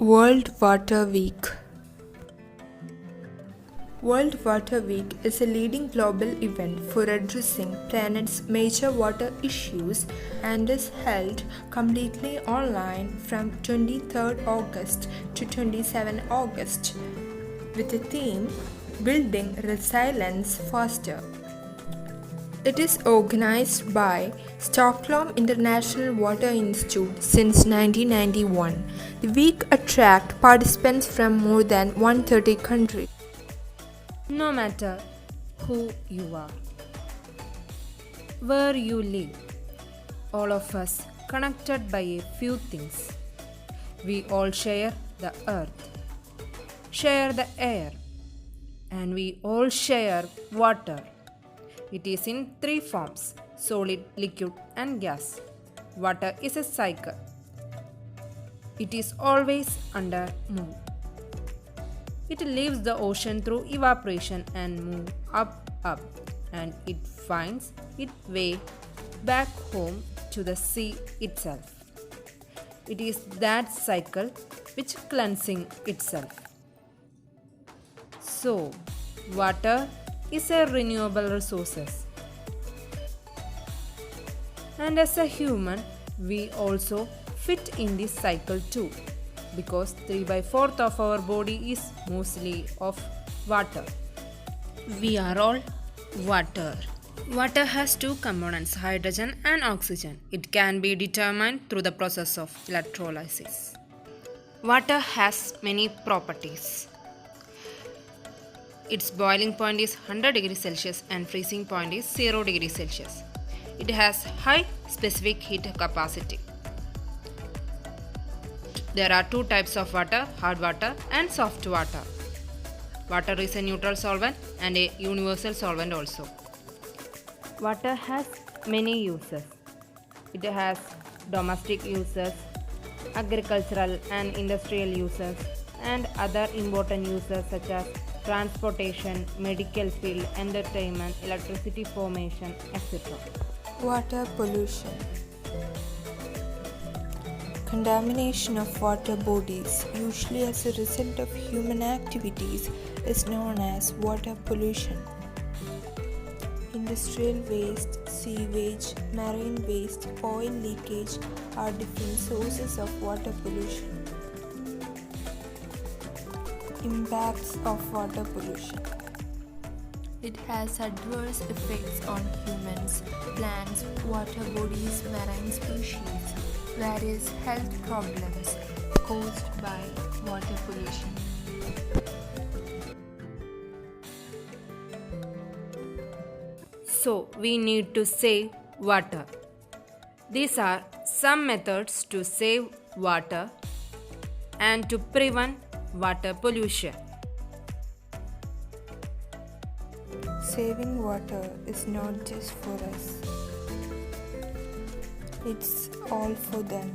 World Water Week. World Water Week is a leading global event for addressing planet's major water issues and is held completely online from 23rd August to 27 August with the theme Building Resilience Faster. It is organized by Stockholm International Water Institute since 1991. The week attracts participants from more than 130 countries. No matter who you are, where you live, all of us connected by a few things. We all share the earth, share the air, and we all share water. It is in three forms: solid, liquid, and gas. Water is a cycle. It is always under move. It leaves the ocean through evaporation and move up, and it finds its way back home to the sea itself. It is that cycle which cleansing itself. So, water is a renewable resources. And as a human, we also fit in this cycle too, because 3 by 4th of our body is mostly of water. We are all water. Water has two components, hydrogen and oxygen. It can be determined through the process of electrolysis. Water has many properties. Its boiling point is 100 degrees Celsius and freezing point is 0 degrees Celsius. It has high specific heat capacity. There are two types of water, hard water and soft water. Water is a neutral solvent and a universal solvent also. Water has many uses. It has domestic uses, agricultural and industrial uses, and other important uses such as transportation, medical field, entertainment, electricity formation, etc. Water pollution. Contamination of water bodies, usually as a result of human activities, is known as water pollution. Industrial waste, sewage, marine waste, oil leakage are different sources of water pollution. Impacts of water pollution. It has adverse effects on humans, plants, water bodies, marine species, various health problems caused by water pollution. So, we need to save water. These are some methods to save water and to prevent water pollution. Saving water is not just for us, it's all for them.